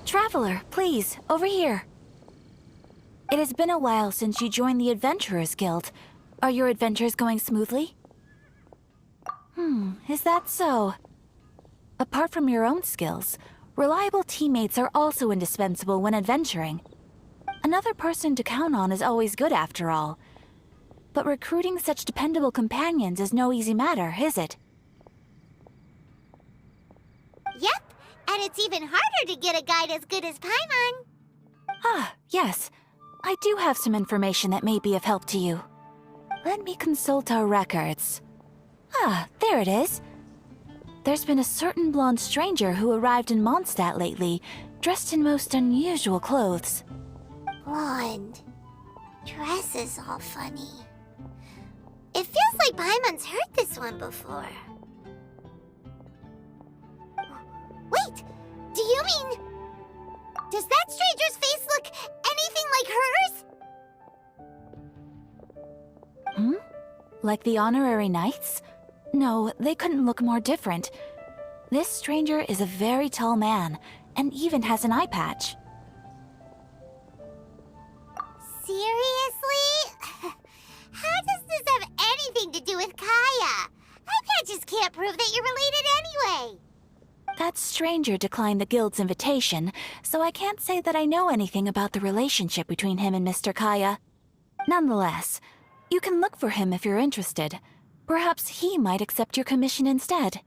Traveler, please, over here. It has been a while since you joined the Adventurers Guild. Are your adventures going smoothly? Is that so? Apart from your own skills, reliable teammates are also indispensable when adventuring. Another person to count on is always good after all. But recruiting such dependable companions is no easy matter, is it? Yep, and it's even harder to get a guide as good as Paimon. Ah, yes. I do have some information that may be of help to you. Let me consult our records. Ah, there it is. There's been a certain blonde stranger who arrived in Mondstadt lately, dressed in most unusual clothes. Blonde. Dresses all funny. It feels like Paimon's heard this one before. Wait! Do you mean... Does that stranger's face look anything like hers? Like the honorary knights? No, they couldn't look more different. This stranger is a very tall man, and even has an eye patch. Seriously? How does this have anything to do with Kaya? Eye patches can't prove that you're related anyway. That stranger declined the guild's invitation, so I can't say that I know anything about the relationship between him and Mr. Kaya. Nonetheless, you can look for him if you're interested. Perhaps he might accept your commission instead.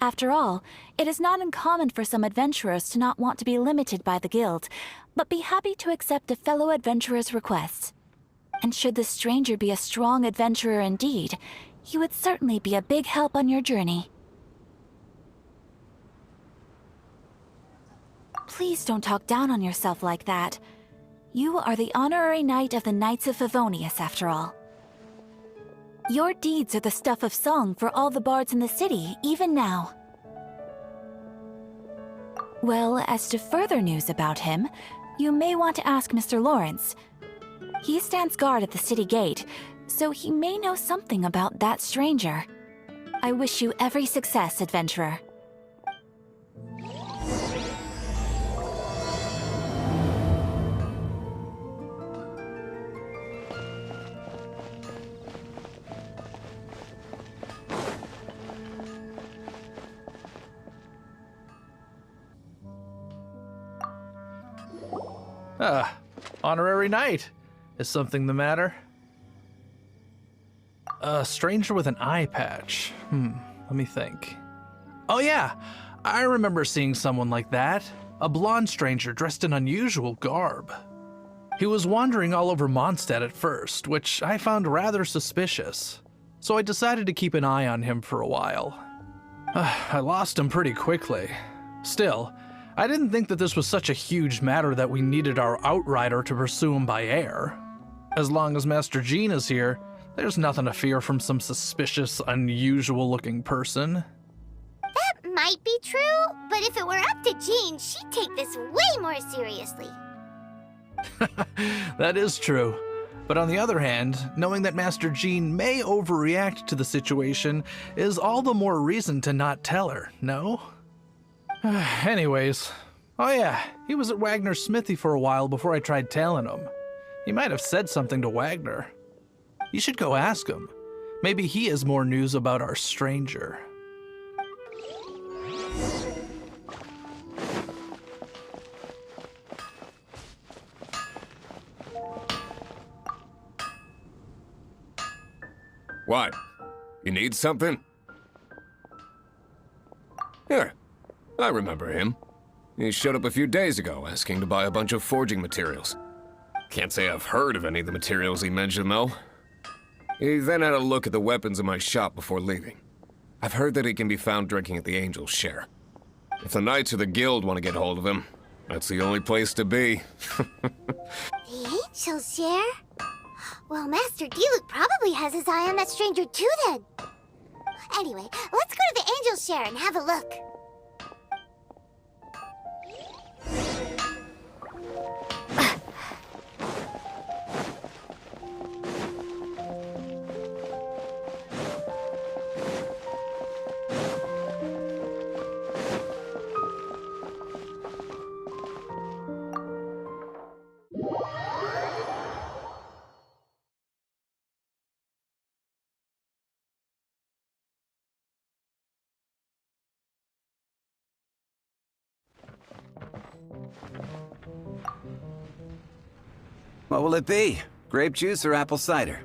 After all, it is not uncommon for some adventurers to not want to be limited by the guild, but be happy to accept a fellow adventurer's requests. And should the stranger be a strong adventurer indeed, he would certainly be a big help on your journey. Please don't talk down on yourself like that. You are the honorary knight of the Knights of Favonius, after all. Your deeds are the stuff of song for all the bards in the city, even now. Well, as to further news about him, you may want to ask Mr. Lawrence. He stands guard at the city gate, so he may know something about that stranger. I wish you every success, adventurer. Honorary knight. Is something the matter? A stranger with an eye patch. Let me think. Oh yeah, I remember seeing someone like that. A blonde stranger dressed in unusual garb. He was wandering all over Mondstadt at first, which I found rather suspicious. So I decided to keep an eye on him for a while. I lost him pretty quickly. Still, I didn't think that this was such a huge matter that we needed our outrider to pursue him by air. As long as Master Jean is here, there's nothing to fear from some suspicious, unusual-looking person. That might be true, but if it were up to Jean, she'd take this way more seriously. That is true. But on the other hand, knowing that Master Jean may overreact to the situation is all the more reason to not tell her, no? Anyways, oh yeah, he was at Wagner's smithy for a while before I tried telling him. He might have said something to Wagner. You should go ask him. Maybe he has more news about our stranger. What? You need something? Here, I remember him. He showed up a few days ago asking to buy a bunch of forging materials. Can't say I've heard of any of the materials he mentioned, though. He then had a look at the weapons in my shop before leaving. I've heard that he can be found drinking at the Angel's Share. If the Knights of the Guild want to get hold of him, that's the only place to be. The Angel's Share? Well, Master Diluc probably has his eye on that stranger too, then. Anyway, let's go to the Angel's Share and have a look. What will it be? Grape juice or apple cider?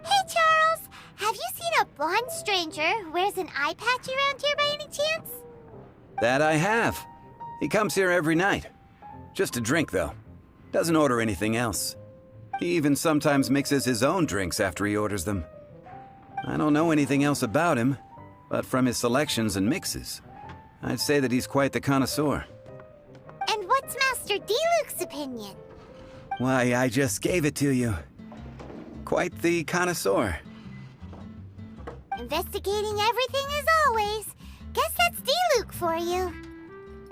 Hey, Charles! Have you seen a blonde stranger who wears an eye patch around here by any chance? That I have. He comes here every night. Just to drink, though. Doesn't order anything else. He even sometimes mixes his own drinks after he orders them. I don't know anything else about him, but from his selections and mixes, I'd say that he's quite the connoisseur. And what's Master Diluc's opinion? Why, I just gave it to you. Quite the connoisseur. Investigating everything as always. Guess that's Diluc for you.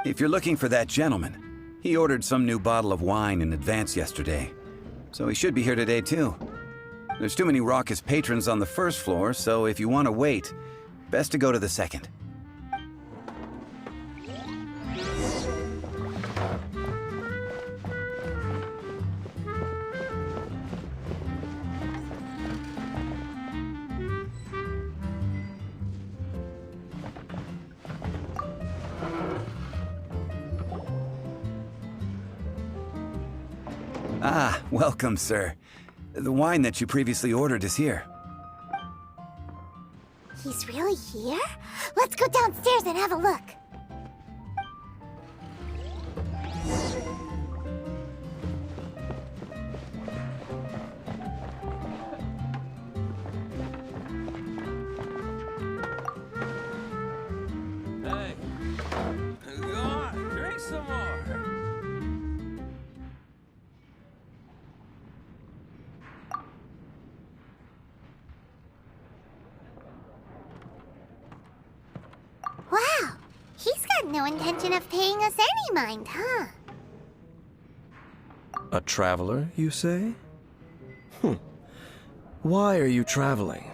If you're looking for that gentleman, he ordered some new bottle of wine in advance yesterday, so he should be here today too. There's too many raucous patrons on the first floor, so if you want to wait, best to go to the second. Ah, welcome, sir. The wine that you previously ordered is here. He's really here? Let's go downstairs and have a look. Hey, go on, drink some more. Wow, he's got no intention of paying us any mind, huh? A traveler, you say? Why are you traveling?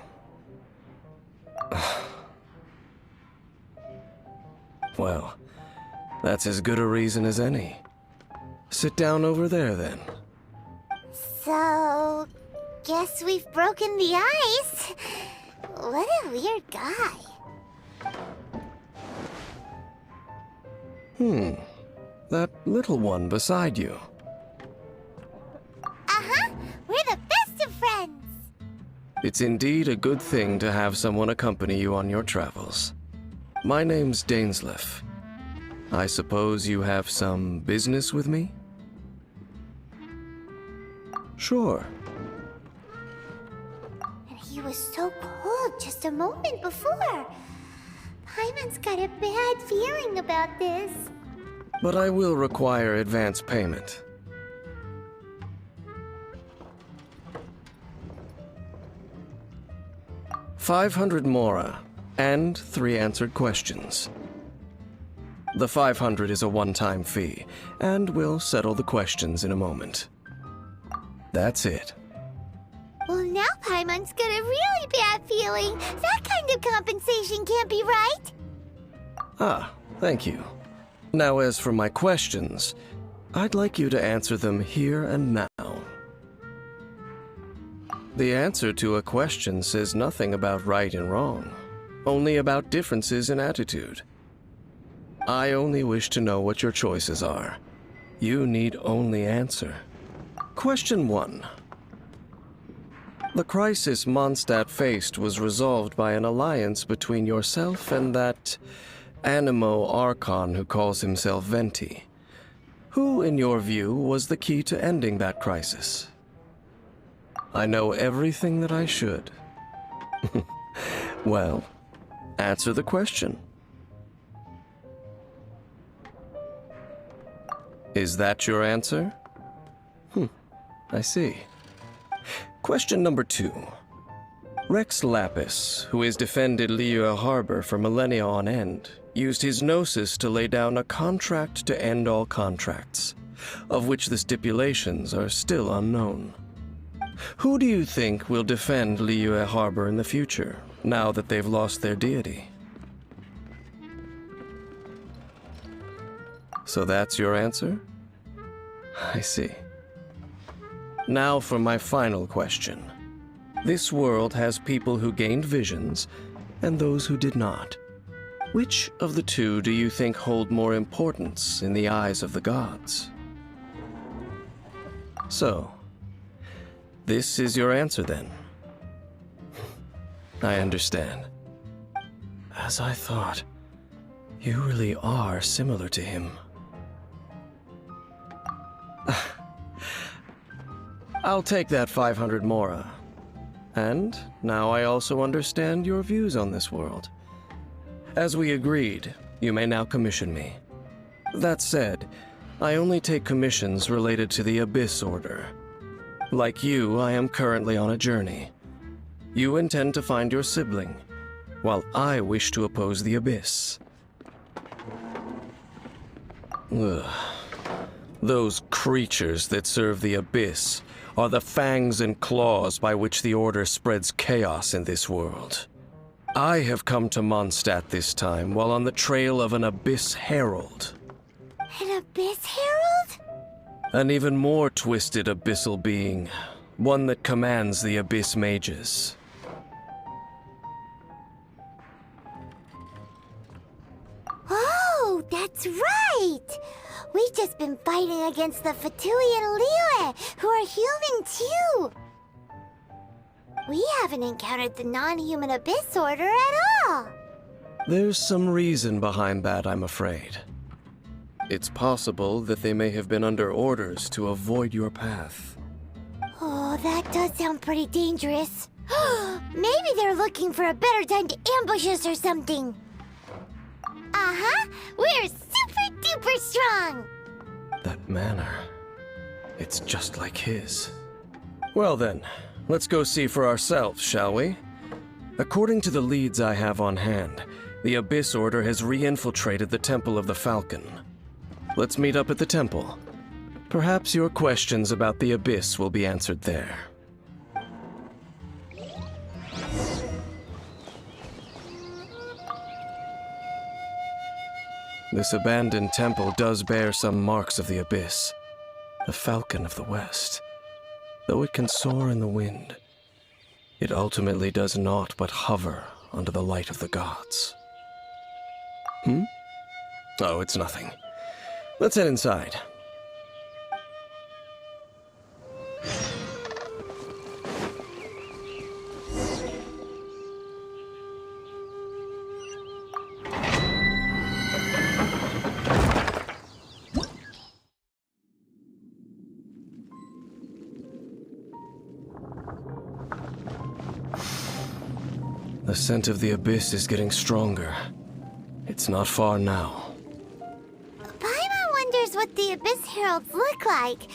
Well, that's as good a reason as any. Sit down over there, then. So, guess we've broken the ice. What a weird guy. That little one beside you. Uh-huh, we're the best of friends. It's indeed a good thing to have someone accompany you on your travels. My name's Dainsleif. I suppose you have some business with me? Sure. And he was so cold just a moment before. Paimon's got a bad feeling about this. But I will require advance payment. $500 mora, and 3 answered questions. The 500 is a one-time fee, and we'll settle the questions in a moment. That's it. Well, now Paimon's got a really bad feeling. That kind of compensation can't be right. Ah, thank you. Now, as for my questions, I'd like you to answer them here and now. The answer to a question says nothing about right and wrong, only about differences in attitude. I only wish to know what your choices are. You need only answer. Question 1. The crisis Mondstadt faced was resolved by an alliance between yourself and that Animo Archon who calls himself Venti. Who, in your view, was the key to ending that crisis? I know everything that I should. Well, answer the question. Is that your answer? I see. Question number 2. Rex Lapis, who has defended Liyue Harbor for millennia on end, used his gnosis to lay down a contract to end all contracts, of which the stipulations are still unknown. Who do you think will defend Liyue Harbor in the future, now that they've lost their deity? So that's your answer? I see. Now for my final question. This world has people who gained visions, and those who did not. Which of the two do you think hold more importance in the eyes of the gods? So, this is your answer then? I understand. As I thought, you really are similar to him. I'll take that 500 mora. And now I also understand your views on this world. As we agreed, you may now commission me. That said, I only take commissions related to the Abyss Order. Like you, I am currently on a journey. You intend to find your sibling, while I wish to oppose the Abyss. Ugh. Those creatures that serve the Abyss are the fangs and claws by which the Order spreads chaos in this world. I have come to Mondstadt this time while on the trail of an Abyss Herald. An Abyss Herald? An even more twisted abyssal being, one that commands the Abyss Mages. Oh, that's right! We've just been fighting against the Fatui and Liyue, who are human too! We haven't encountered the non-human Abyss Order at all! There's some reason behind that, I'm afraid. It's possible that they may have been under orders to avoid your path. Oh, that does sound pretty dangerous. Maybe they're looking for a better time to ambush us or something. Uh-huh, we're super duper strong! That manner, it's just like his. Well then, let's go see for ourselves, shall we? According to the leads I have on hand, the Abyss Order has re-infiltrated the Temple of the Falcon. Let's meet up at the temple. Perhaps your questions about the Abyss will be answered there. This abandoned temple does bear some marks of the Abyss, the Falcon of the West. Though it can soar in the wind, it ultimately does naught but hover under the light of the gods. Oh, it's nothing. Let's head inside. The scent of the Abyss is getting stronger. It's not far now. Paimon wonders what the Abyss Heralds look like.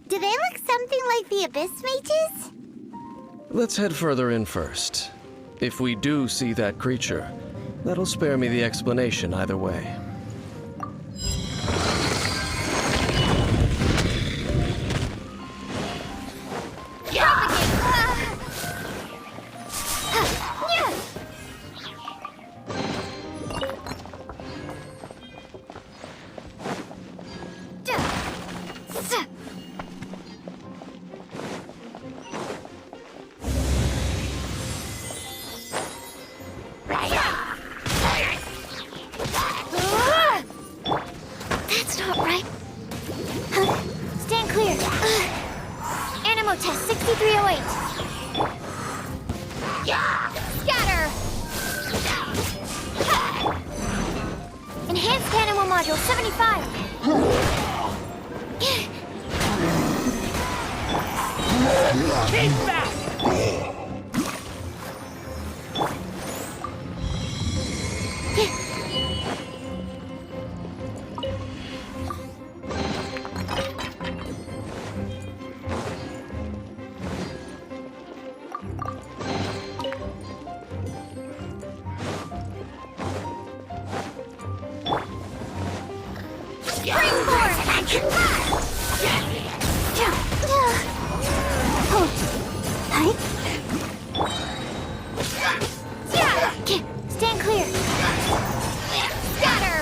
Do they look something like the Abyss Mages? Let's head further in first. If we do see that creature, that'll spare me the explanation either way. That's not right. Stand clear. Animo test 6308. Scatter. Enhanced Animo module 75. Keep back! Stand clear. Scatter.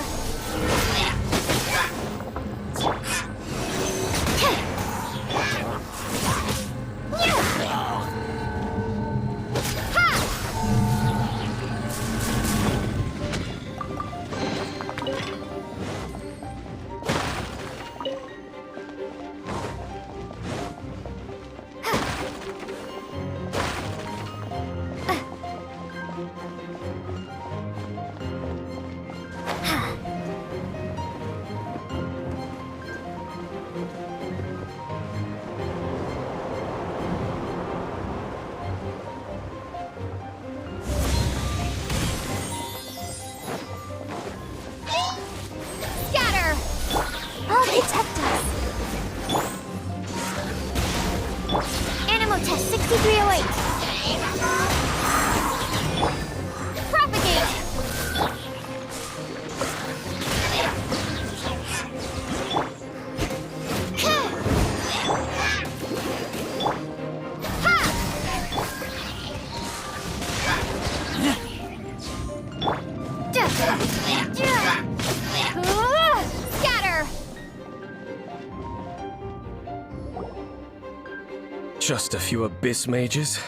Just a few abyss mages?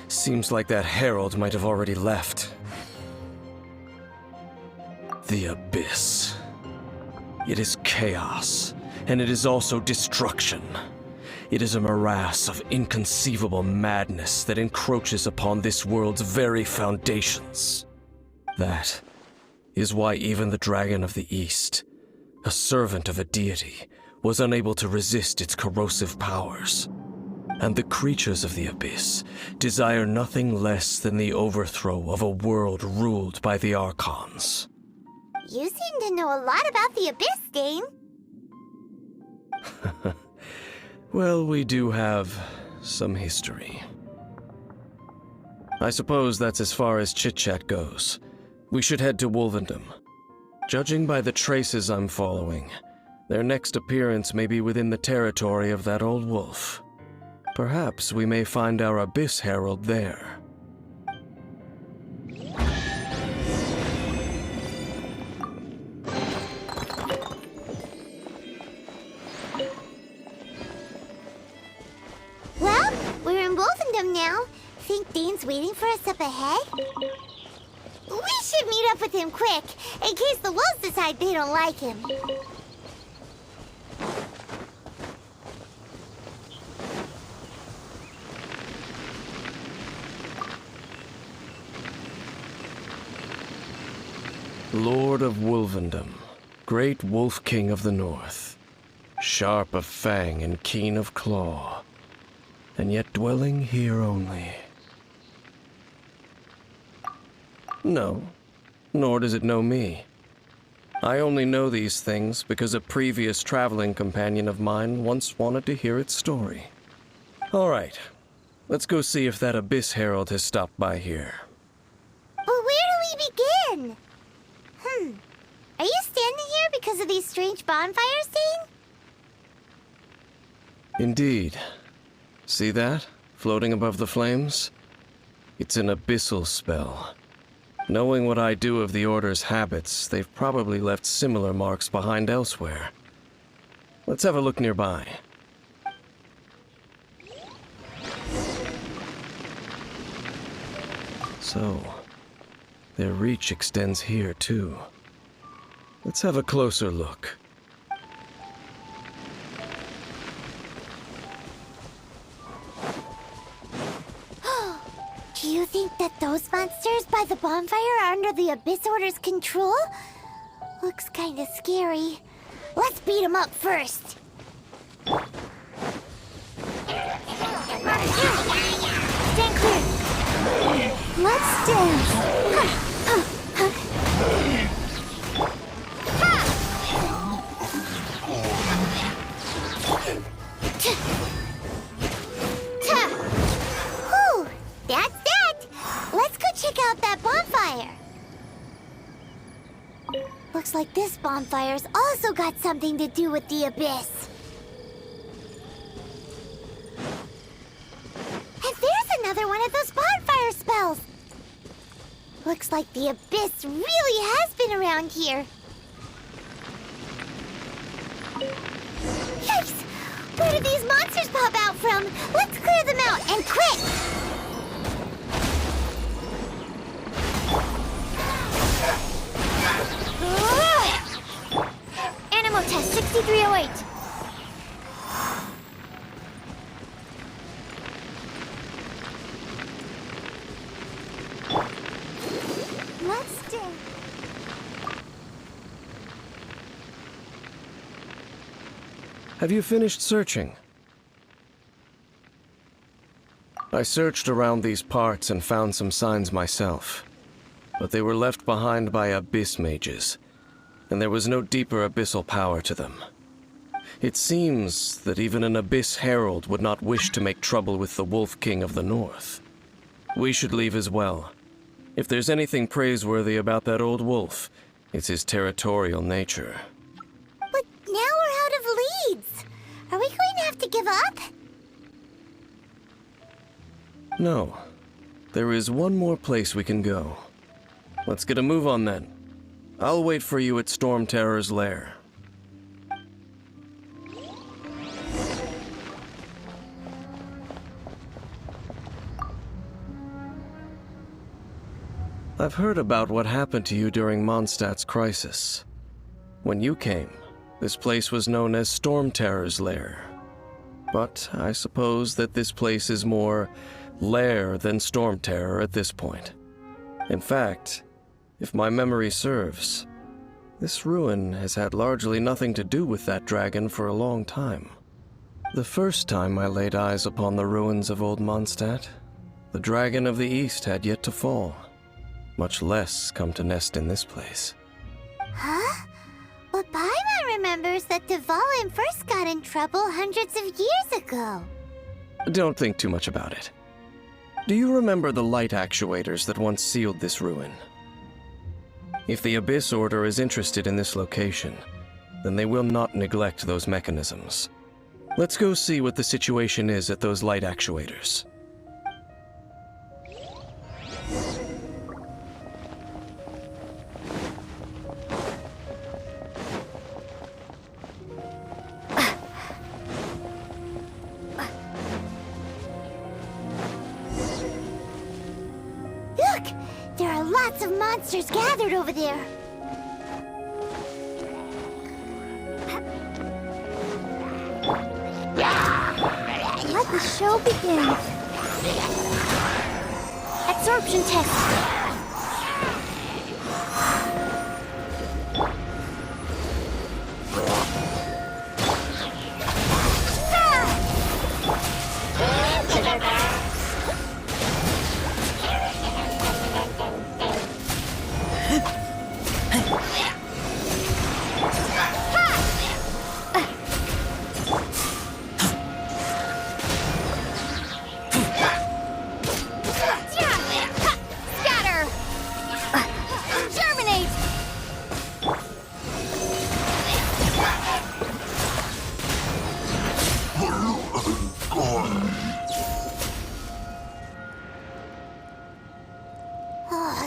Seems like that herald might have already left. The abyss. It is chaos, and it is also destruction. It is a morass of inconceivable madness that encroaches upon this world's very foundations. That is why even the Dragon of the East, a servant of a deity, was unable to resist its corrosive powers. And the creatures of the abyss desire nothing less than the overthrow of a world ruled by the Archons. You seem to know a lot about the Abyss, Dane. Well, we do have some history. I suppose that's as far as chit-chat goes. We should head to Wolvendom. Judging by the traces I'm following, their next appearance may be within the territory of that old wolf. Perhaps we may find our Abyss Herald there. Well, we're in Wolfendom now. Think Dane's waiting for us up ahead? We should meet up with him quick, in case the wolves decide they don't like him. Lord of Wolvendom, great Wolf King of the North, sharp of fang and keen of claw, and yet dwelling here only. No, nor does it know me. I only know these things because a previous traveling companion of mine once wanted to hear its story. All right, let's go see if that Abyss Herald has stopped by here. But where do we begin? Are you standing here because of these strange bonfires, Dane? Indeed. See that, floating above the flames? It's an abyssal spell. Knowing what I do of the Order's habits, they've probably left similar marks behind elsewhere. Let's have a look nearby. So, their reach extends here too. Let's have a closer look. Do you think that those monsters by the bonfire are under the Abyss Order's control? Looks kinda scary. Let's beat them up first. Stand clear. Let's dance. Whew, that's that. Let's go check out that bonfire. Looks like this bonfire's also got something to do with the Abyss. And there's another one of those bonfire spells. Looks like the Abyss really has been around here. Yikes! Where did these monsters pop out from? Let's clear them out, and quick! Animal test 6308. Let's do. Have you finished searching? I searched around these parts and found some signs myself, but they were left behind by abyss mages, and there was no deeper abyssal power to them. It seems that even an Abyss Herald would not wish to make trouble with the Wolf King of the North. We should leave as well. If there's anything praiseworthy about that old wolf, it's his territorial nature. But now we're out of leads. Are we going to have to give up? No. There is one more place we can go. Let's get a move on then. I'll wait for you at Storm Terror's lair. I've heard about what happened to you during Mondstadt's crisis. When you came, this place was known as Storm Terror's Lair. But I suppose that this place is more lair than Storm Terror at this point. In fact, if my memory serves, this ruin has had largely nothing to do with that dragon for a long time. The first time I laid eyes upon the ruins of old Mondstadt, the dragon of the East had yet to fall, much less come to nest in this place. Huh? But Paimon remembers that Dvalin first got in trouble hundreds of years ago. Don't think too much about it. Do you remember the light actuators that once sealed this ruin? If the Abyss Order is interested in this location, then they will not neglect those mechanisms. Let's go see what the situation is at those light actuators. Look! There are lots of monsters gathered over there. Let the show begin. Absorption test.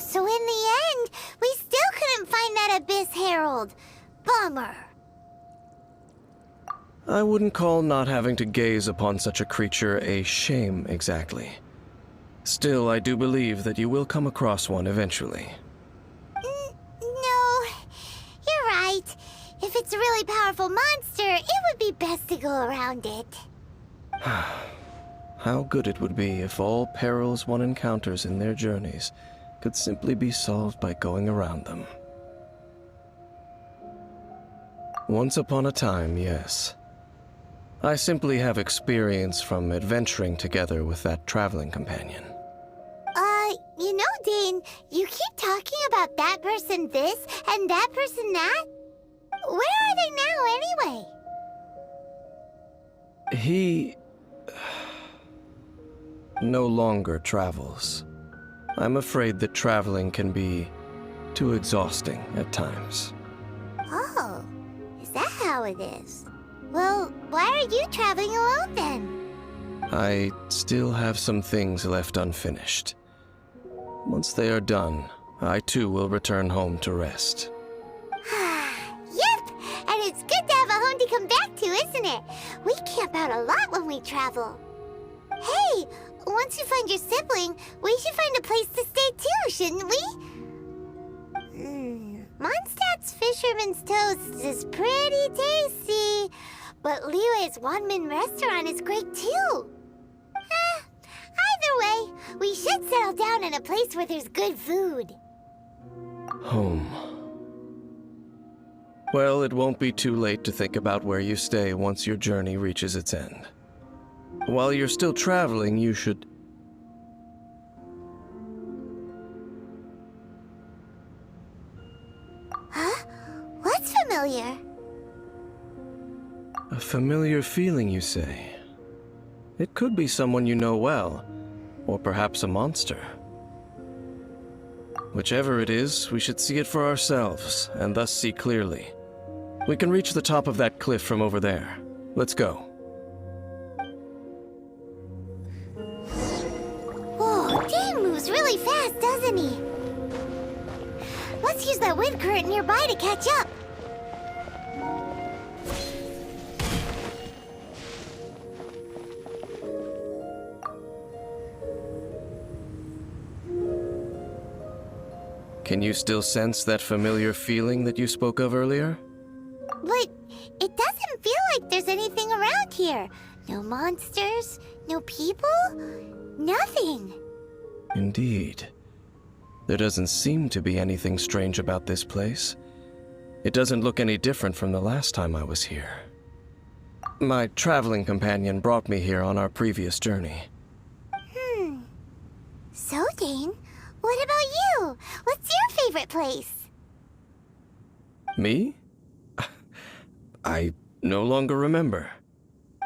So in the end, we still couldn't find that Abyss Herald. Bummer. I wouldn't call not having to gaze upon such a creature a shame exactly. Still, I do believe that you will come across one eventually. No, you're right. If it's a really powerful monster, it would be best to go around it. How good it would be if all perils one encounters in their journeys could simply be solved by going around them. Once upon a time, yes. I simply have experience from adventuring together with that traveling companion. You know, Dane, you keep talking about that person this and that person that. Where are they now, anyway? He no longer travels. I'm afraid that traveling can be too exhausting at times. Oh, is that how it is? Well, why are you traveling alone then? I still have some things left unfinished. Once they are done, I too will return home to rest. Yep, and it's good to have a home to come back to, isn't it? We camp out a lot when we travel. Hey, once you find your sibling, we should find a place to stay too, shouldn't we? Mondstadt's Fisherman's Toast is pretty tasty, but Liyue's one-man restaurant is great too. Either way, we should settle down in a place where there's good food. Home. Well, it won't be too late to think about where you stay once your journey reaches its end. While you're still traveling, you should... Huh? What's familiar? A familiar feeling, you say? It could be someone you know well, or perhaps a monster. Whichever it is, we should see it for ourselves, and thus see clearly. We can reach the top of that cliff from over there. Let's go. Whoa, Dane moves really fast, doesn't he? Let's use that wind current nearby to catch up. Can you still sense that familiar feeling that you spoke of earlier? But it doesn't feel like there's anything around here. No monsters, no people, nothing. Indeed. There doesn't seem to be anything strange about this place. It doesn't look any different from the last time I was here. My traveling companion brought me here on our previous journey. So, Dane, what about you? What's your favorite place? Me? I no longer remember.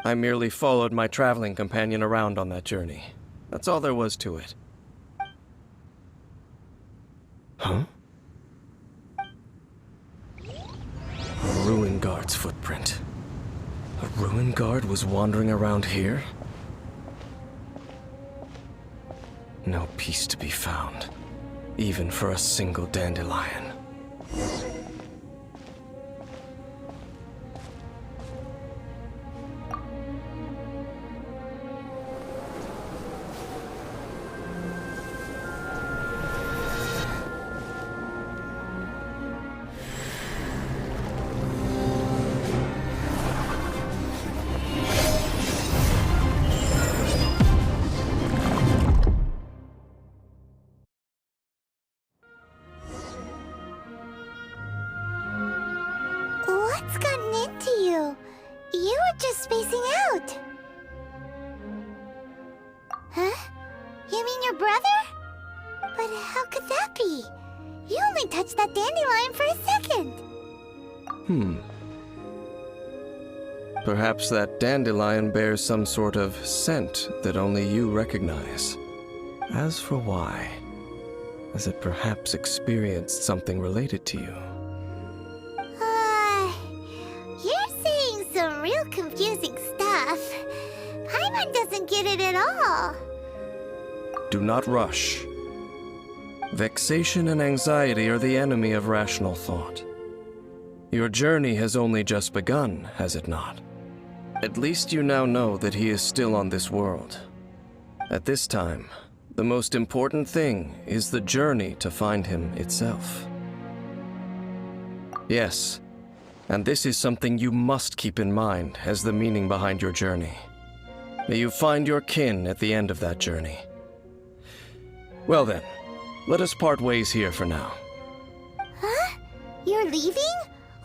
I merely followed my traveling companion around on that journey. That's all there was to it. Huh? A ruin guard's footprint. A ruin guard was wandering around here? No peace to be found, even for a single dandelion. What's gotten into you? You were just spacing out. Huh? You mean your brother? But how could that be? You only touched that dandelion for a second. Perhaps that dandelion bears some sort of scent that only you recognize. As for why, has it perhaps experienced something related to you? You're saying some real confusing stuff. Paimon doesn't get it at all. Do not rush. Vexation and anxiety are the enemy of rational thought. Your journey has only just begun, has it not? At least you now know that he is still on this world. At this time, the most important thing is the journey to find him itself. Yes, and this is something you must keep in mind as the meaning behind your journey. May you find your kin at the end of that journey. Well then, let us part ways here for now. Huh? You're leaving?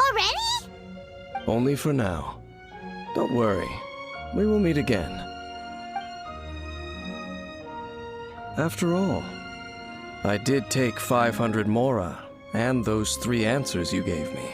Already? Only for now. Don't worry, we will meet again. After all, I did take 500 mora and those 3 answers you gave me.